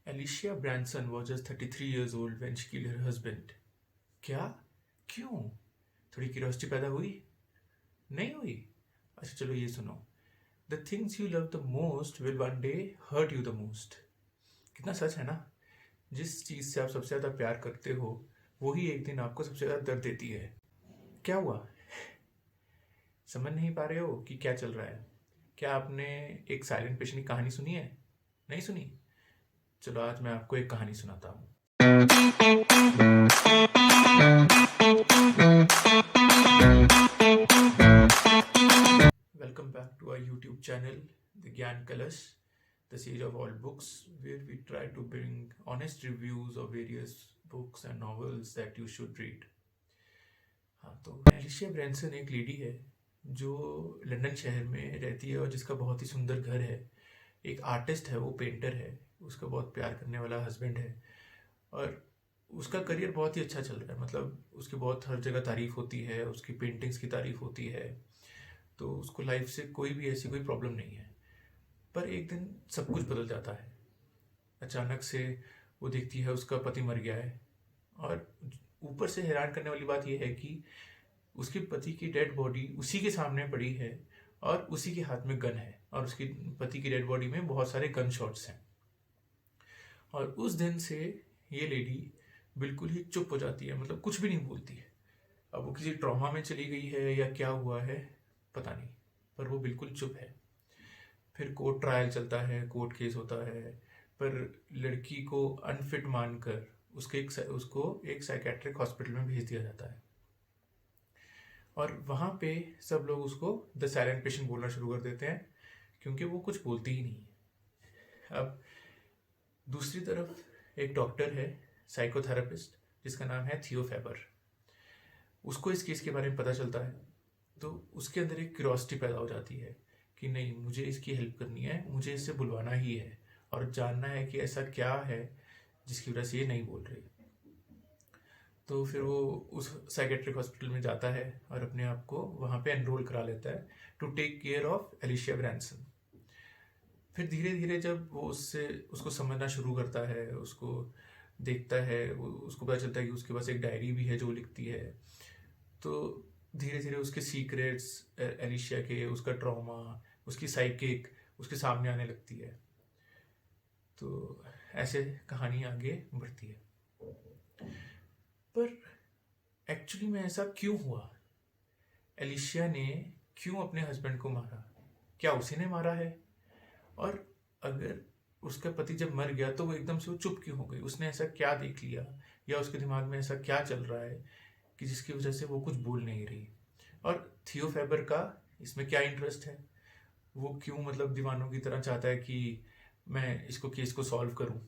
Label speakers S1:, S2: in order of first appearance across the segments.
S1: Alicia Branson was just 33 years old when she killed her husband. क्या? क्यों? थोड़ी curiosity पैदा हुई? नहीं हुई? अच्छा चलो ये सुनो. The things you love the most will one day hurt you the most. कितना सच है ना. जिस चीज़ से आप सबसे ज़्यादा प्यार करते हो वही एक दिन आपको सबसे ज़्यादा दर्द देती है. क्या हुआ? समझ नहीं पा रहे हो कि क्या चल रहा है? क्या आपने एक साइलेंट पेशेंट की कहानी सुनी है? नहीं सुनी? चलो आज मैं आपको एक कहानी सुनाता हूँ. Welcome back to our YouTube channel, The Gyan Kalash, the sage of all books, where we try to bring honest reviews of various books and novels that you should read. हाँ, तो एलिशिया ब्रैंसन एक lady है जो London शहर में रहती है और जिसका बहुत ही सुंदर घर है. एक आर्टिस्ट है, वो पेंटर है, उसका बहुत प्यार करने वाला हस्बैंड है और उसका करियर बहुत ही अच्छा चल रहा है. मतलब उसकी बहुत हर जगह तारीफ होती है, उसकी पेंटिंग्स की तारीफ होती है, तो उसको लाइफ से कोई भी ऐसी कोई प्रॉब्लम नहीं है. पर एक दिन सब कुछ बदल जाता है. अचानक से वो देखती है उसका पति मर गया है और ऊपर से हैरान करने वाली बात यह है कि उसके पति की डेड बॉडी उसी के सामने पड़ी है और उसी के हाथ में गन है और उसकी पति की डेड बॉडी में बहुत सारे गन शॉट्स हैं. और उस दिन से ये लेडी बिल्कुल ही चुप हो जाती है, मतलब कुछ भी नहीं बोलती है. अब वो किसी ट्रॉमा में चली गई है या क्या हुआ है पता नहीं, पर वो बिल्कुल चुप है. फिर कोर्ट ट्रायल चलता है, कोर्ट केस होता है, पर लड़की को अनफिट मानकर उसको एक साइकेट्रिक हॉस्पिटल में भेज दिया जाता है और वहाँ पे सब लोग उसको द साइलेंट पेशेंट बोलना शुरू कर देते हैं क्योंकि वो कुछ बोलती ही नहीं है. अब दूसरी तरफ एक डॉक्टर है, साइकोथेरेपिस्ट, जिसका नाम है थियो फेबर. उसको इस केस के बारे में पता चलता है तो उसके अंदर एक क्यूरियोसिटी पैदा हो जाती है कि नहीं, मुझे इसकी हेल्प करनी है, मुझे इससे बुलवाना ही है और जानना है कि ऐसा क्या है जिसकी वजह से ये नहीं बोल रही. तो फिर वो उस साइकेट्रिक हॉस्पिटल में जाता है और अपने आप को वहाँ पे एनरोल करा लेता है to take care of Alicia Branson. फिर धीरे धीरे जब वो उसको समझना शुरू करता है, उसको देखता है, उसको पता चलता है कि उसके पास एक डायरी भी है जो लिखती है. तो धीरे धीरे उसके सीक्रेट्स, एलिशिया के, उसका ट्रॉमा, उसकी साइकिक उसके सामने आने लगती है. तो ऐसे कहानी आगे बढ़ती है. पर एक्चुअली में ऐसा क्यों हुआ? एलिशिया ने क्यों अपने हस्बैंड को मारा? क्या उसी ने मारा है? और अगर उसका पति जब मर गया तो वो एकदम से वो चुप क्यों हो गई? उसने ऐसा क्या देख लिया या उसके दिमाग में ऐसा क्या चल रहा है कि जिसकी वजह से वो कुछ बोल नहीं रही? और थियो फेबर का इसमें क्या इंटरेस्ट है? वो क्यों मतलब दीवानों की तरह चाहता है कि मैं इसको केस को सॉल्व करूं?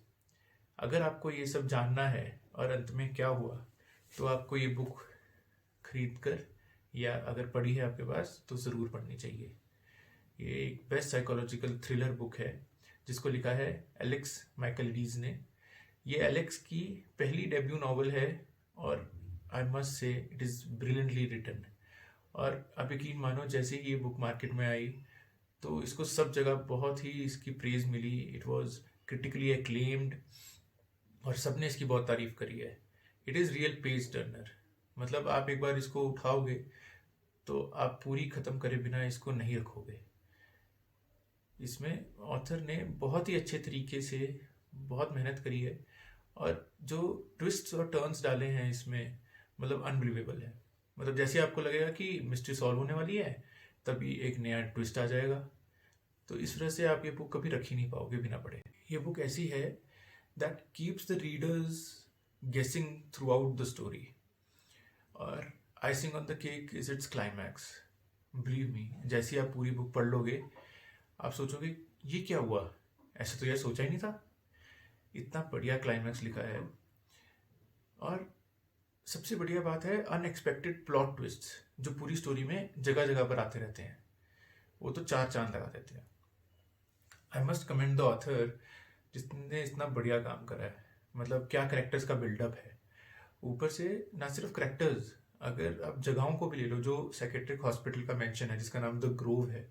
S1: अगर आपको ये सब जानना है और अंत में क्या हुआ तो आपको ये बुक खरीद कर, या अगर पढ़ी है आपके पास तो ज़रूर पढ़नी चाहिए. ये एक बेस्ट साइकोलॉजिकल थ्रिलर बुक है जिसको लिखा है एलेक्स माइकलडीज ने. ये एलेक्स की पहली डेब्यू नॉवल है और I must say it is brilliantly written. और आप यकीन मानो, जैसे ही ये बुक मार्केट में आई तो इसको सब जगह बहुत ही इसकी प्रेज मिली. इट वॉज क्रिटिकली एक्लेम्ड और सबने इसकी बहुत तारीफ करी है. It is real page turner. मतलब आप एक बार इसको उठाओगे तो आप पूरी ख़त्म करे बिना इसको नहीं रखोगे. इसमें ऑथर ने बहुत ही अच्छे तरीके से बहुत मेहनत करी है और जो ट्विस्ट्स और टर्न्स डाले हैं इसमें, मतलब अनबिलीवेबल है. मतलब जैसे आपको लगेगा कि मिस्ट्री सॉल्व होने वाली है तभी एक नया ट्विस्ट आ जाएगा. तो इस वजह से आप ये बुक कभी रख ही नहीं पाओगे बिना पढ़े. ये बुक ऐसी है दैट कीप्स द रीडर्स गेसिंग थ्रू आउट द स्टोरी. और icing on the cake is it's climax. Believe me, जैसे आप पूरी बुक पढ़ लोगे आप सोचोगे ये क्या हुआ, ऐसा तो यार सोचा ही नहीं था. इतना बढ़िया क्लाइमैक्स लिखा है. और सबसे बढ़िया बात है अनएक्सपेक्टेड प्लॉट ट्विस्ट जो पूरी स्टोरी में जगह जगह पर आते रहते हैं, वो तो चार चांद लगा देते हैं. I must commend the author जिसने इतना बढ़िया काम करा है. मतलब क्या करेक्टर्स का बिल्डअप है. ऊपर से ना सिर्फ करेक्टर्स, अगर आप जगहों को भी ले लो, जो साइकेट्रिक हॉस्पिटल का मेंशन है जिसका नाम द ग्रोव है,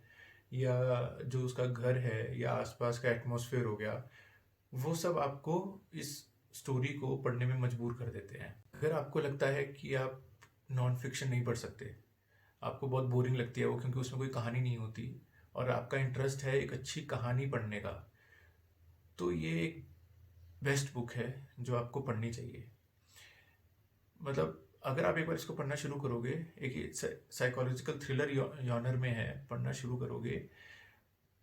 S1: या जो उसका घर है या आसपास का एटमॉस्फेयर हो गया, वो सब आपको इस स्टोरी को पढ़ने में मजबूर कर देते हैं। अगर आपको लगता है कि आप नॉन फिक्शन नहीं पढ़ सकते, आपको बहुत बोरिंग लगती है वो क्योंकि उसमें कोई कहानी नहीं होती, और आपका इंटरेस्ट है एक अच्छी कहानी पढ़ने का, तो ये एक बेस्ट बुक है जो आपको पढ़नी चाहिए। मतलब अगर आप एक बार इसको पढ़ना शुरू करोगे, एक साइकोलॉजिकल थ्रिलर जॉनर में है, पढ़ना शुरू करोगे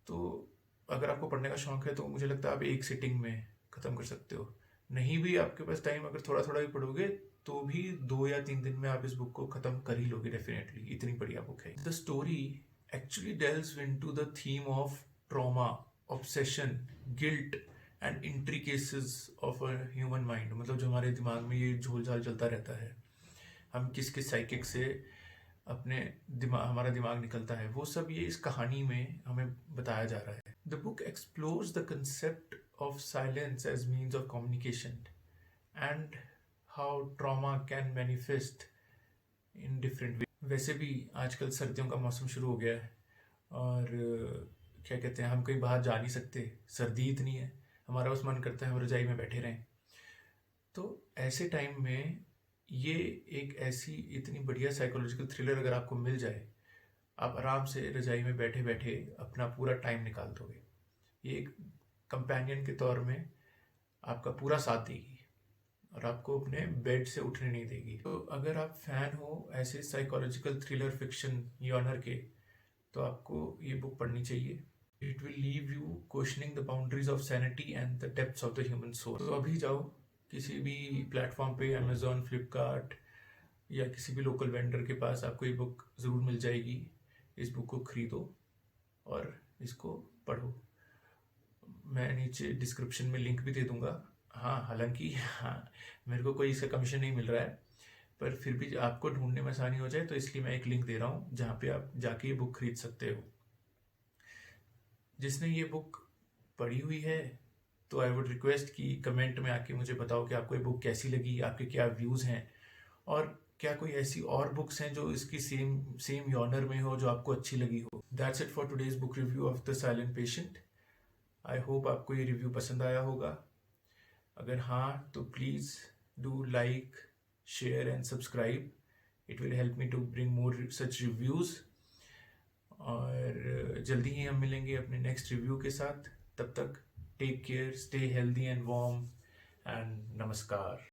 S1: तो अगर आपको पढ़ने का शौक है तो मुझे लगता है आप एक सिटिंग में ख़त्म कर सकते हो। नहीं भी आपके पास टाइम, अगर थोड़ा थोड़ा भी पढ़ोगे तो भी 2 या 3 दिन में आप इस बुक को ख़त्म कर ही लोगे डेफिनेटली, इतनी बढ़िया बुक है। The story actually delves into the theme of trauma, obsession, guilt and intricacies of a human mind. मतलब जो हमारे दिमाग में ये झोल झाल चलता रहता है, हम किस किस साइकिक से अपने हमारा दिमाग निकलता है, वो सब ये इस कहानी में हमें बताया जा रहा है। The book explores the concept of silence as means of communication and how trauma can manifest in different way. वैसे भी आजकल सर्दियों का मौसम शुरू हो गया है और क्या कहते हैं, हम कहीं बाहर जा नहीं सकते, सर्दी इतनी है, हमारा बस मन करता है हम रजाई में बैठे रहें। तो ऐसे टाइम में ये एक ऐसी इतनी बढ़िया साइकोलॉजिकल थ्रिलर अगर आपको मिल जाए, आप आराम से रजाई में बैठे बैठे अपना पूरा टाइम निकाल दोगे। ये एक कंपेनियन के तौर में आपका पूरा साथ देगी और आपको अपने बेड से उठने नहीं देगी। तो अगर आप फैन हो ऐसे साइकोलॉजिकल थ्रिलर फिक्शन जॉनर के, तो आपको ये बुक पढ़नी चाहिए। It will leave you questioning the boundaries of sanity and the depths of the human soul. तो अभी जाओ किसी भी प्लेटफॉर्म पे, अमेजोन, फ्लिपकार्ट या किसी भी लोकल वेंडर के पास आपको ये बुक ज़रूर मिल जाएगी। इस बुक को खरीदो और इसको पढ़ो। मैं नीचे डिस्क्रिप्शन में लिंक भी दे दूंगा। हाँ, हालांकि हाँ, मेरे को कोई इसका कमीशन नहीं मिल रहा है, पर फिर भी आपको ढूंढने में आसानी हो जाए तो इसलिए मैं एक लिंक दे रहा हूँ जहाँ पे आप जाके ये बुक खरीद सकते हो। जिसने ये बुक पढ़ी हुई है तो आई वुड रिक्वेस्ट कि कमेंट में आके मुझे बताओ कि आपको ये बुक कैसी लगी, आपके क्या व्यूज़ हैं, और क्या कोई ऐसी और बुक्स हैं जो इसकी सेम सेम जॉनर में हो जो आपको अच्छी लगी हो। That's it for today's book review of the silent patient. I hope आपको ये रिव्यू पसंद आया होगा। अगर हाँ तो please do like, share and subscribe. It will help me to bring more such reviews. और जल्दी ही हम मिलेंगे अपने नेक्स्ट रिव्यू के साथ। तब तक take care, stay healthy and warm, and नमस्कार।